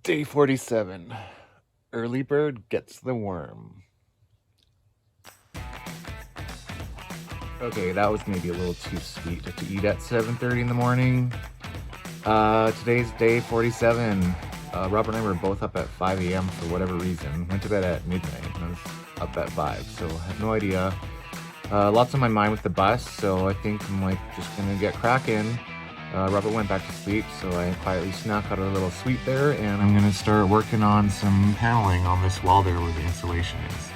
Day 47. Early bird gets the worm. Okay, that was maybe a little too sweet to eat at 7:30 in the morning. Today's day 47. Robert and I were both up at 5 a.m. for whatever reason. Went to bed at midnight and I was up at 5, so I have no idea. Lots on my mind with the bus, so I think I'm just gonna get cracking. Robert went back to sleep, so I quietly snuck out a little sweet there, and I'm gonna start working on some paneling on this wall there where the insulation is.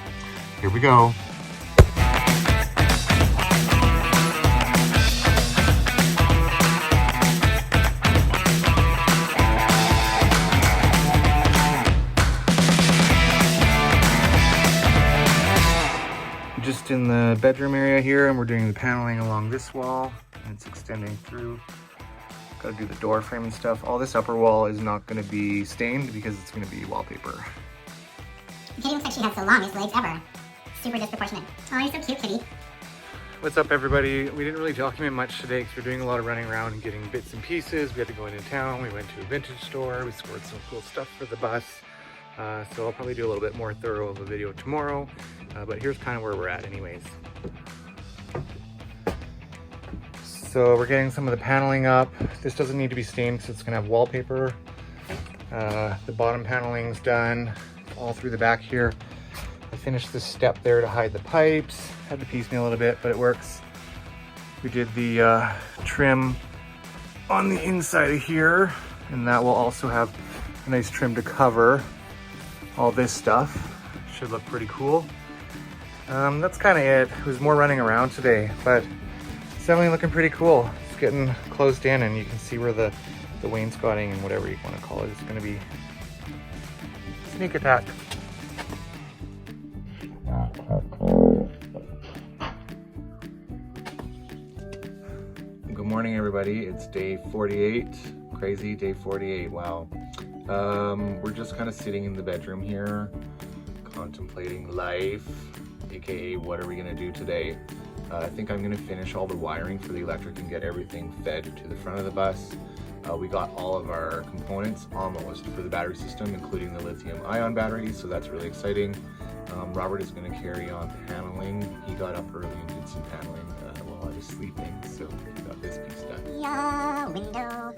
Here we go. Just in the bedroom area here, and we're doing the paneling along this wall, and it's extending through. Gotta do the door frame and stuff. All this upper wall is not gonna be stained because it's gonna be wallpaper. Kitty looks like she has the longest legs ever. Super disproportionate. Oh, you're so cute, Kitty. What's up, everybody? We didn't really document much today because we're doing a lot of running around and getting bits and pieces. We had to go into town. We went to a vintage store. We scored some cool stuff for the bus. So I'll probably do a little bit more thorough of a video tomorrow. But here's kind of where we're at anyways. So we're getting some of the paneling up. This doesn't need to be stained because it's gonna have wallpaper. The bottom paneling's done all through the back here. I finished this step there to hide the pipes. Had to piecemeal a little bit, but it works. We did the trim on the inside of here, and that will also have a nice trim to cover all this stuff. Should look pretty cool. That's kind of it. It was more running around today, but it's definitely looking pretty cool. It's getting closed in, and you can see where the wainscoting and whatever you want to call it is going to be. Sneak attack. Good morning, everybody. It's day 48. Crazy day 48. Wow. We're just kind of sitting in the bedroom here, contemplating life, aka what are we gonna do today? I think I'm gonna finish all the wiring for the electric and get everything fed to the front of the bus. We got all of our components almost for the battery system, including the lithium-ion battery, so that's really exciting. Robert is gonna carry on paneling. He got up early and did some paneling while I was sleeping, so he got this piece done. Your window.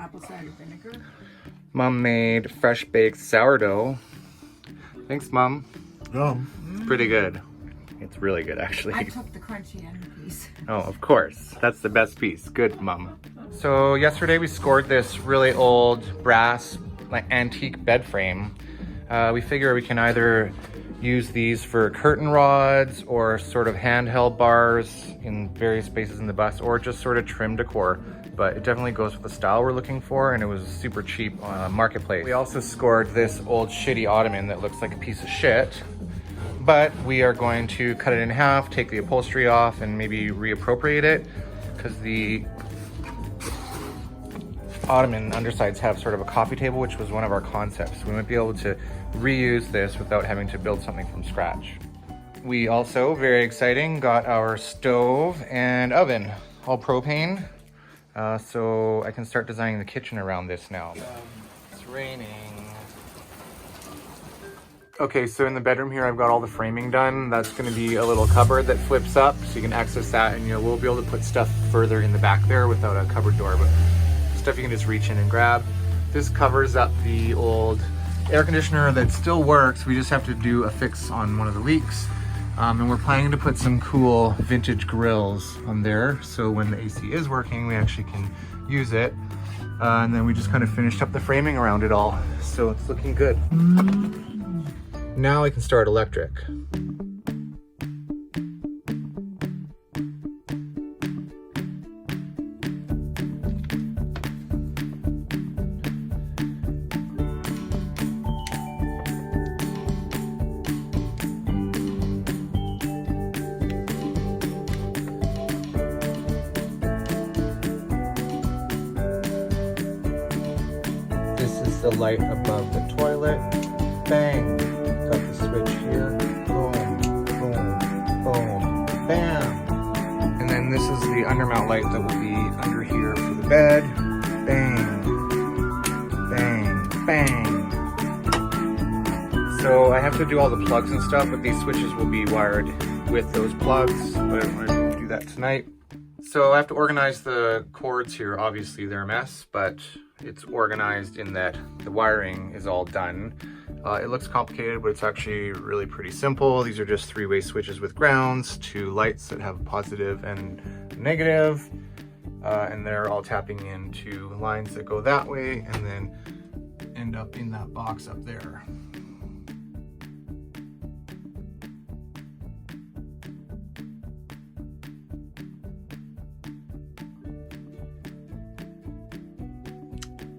Apple cider vinegar. Mom made fresh baked sourdough. Thanks, Mom. Yum. It's pretty good. It's really good, actually. I took the crunchy end piece. Oh, of course. That's the best piece. Good, Mom. So yesterday we scored this really old brass, antique bed frame. We figure we can either use these for curtain rods or sort of handheld bars in various spaces in the bus, or just sort of trim decor. But it definitely goes with the style we're looking for, and it was super cheap on Marketplace. We also scored this old shitty ottoman that looks like a piece of shit, but we are going to cut it in half, take the upholstery off, and maybe reappropriate it, because the ottoman undersides have sort of a coffee table, which was one of our concepts. We might be able to reuse this without having to build something from scratch. We also, very exciting, got our stove and oven, all propane. So I can start designing the kitchen around this now. It's raining. Okay, so in the bedroom here, I've got all the framing done. That's gonna be a little cupboard that flips up, so you can access that, and we'll be able to put stuff further in the back there without a cupboard door, but stuff you can just reach in and grab. This covers up the old air conditioner that still works. We just have to do a fix on one of the leaks. And we're planning to put some cool vintage grills on there, so when the AC is working, we actually can use it. And then we just kind of finished up the framing around it all, so it's looking good. Now I can start electric. the light above the toilet. Bang. Got the switch here. Boom, boom, boom, bam. And then this is the undermount light that will be under here for the bed. Bang, bang, bang. So I have to do all the plugs and stuff, but these switches will be wired with those plugs, but I'm going to do that tonight. So I have to organize the cords here. Obviously they're a mess, but it's organized in that the wiring is all done. It looks complicated, but it's actually really pretty simple. These are just three-way switches with grounds to lights that have positive and negative. And they're all tapping into lines that go that way and then end up in that box up there.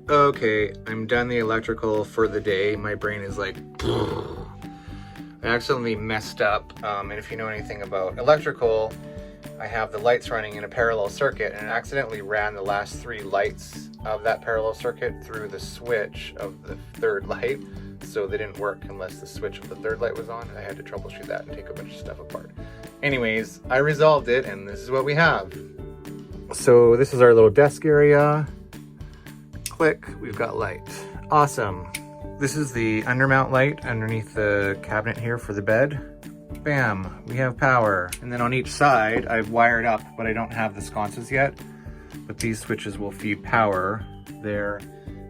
Okay, I'm done the electrical for the day. My brain is like, I accidentally messed up. And if you know anything about electrical, I have the lights running in a parallel circuit and accidentally ran the last 3 lights of that parallel circuit through the switch of the 3rd light. So they didn't work unless the switch of the 3rd light was on. I had to troubleshoot that and take a bunch of stuff apart. Anyways, I resolved it and this is what we have. So this is our little desk area. Click, we've got light. Awesome. This is the undermount light underneath the cabinet here for the bed. Bam, we have power. And then on each side, I've wired up, but I don't have the sconces yet. But these switches will feed power there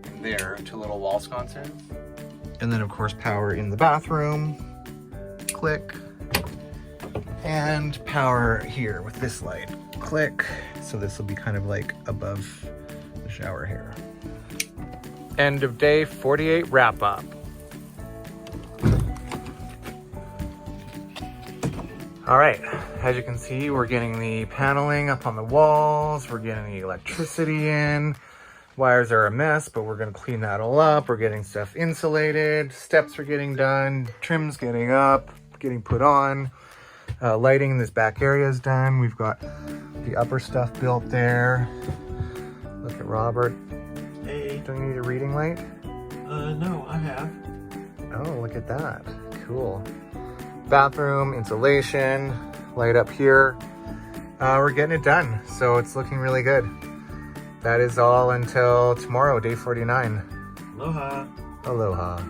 and there to little wall sconces. And then of course power in the bathroom. Click. And power here with this light. Click. So this will be kind of like above the shower here. End of day 48 wrap up. All right, as you can see, we're getting the paneling up on the walls. We're getting the electricity in. Wires are a mess, but we're gonna clean that all up. We're getting stuff insulated. Steps are getting done. Trim's getting up, getting put on. Lighting in this back area is done. We've got the upper stuff built there. Look at Robert. Hey. Do you need a reading light? No, I have. Oh, look at that. Cool. Bathroom, insulation, light up here. We're getting it done. So it's looking really good. That is all until tomorrow, day 49. Aloha. Aloha.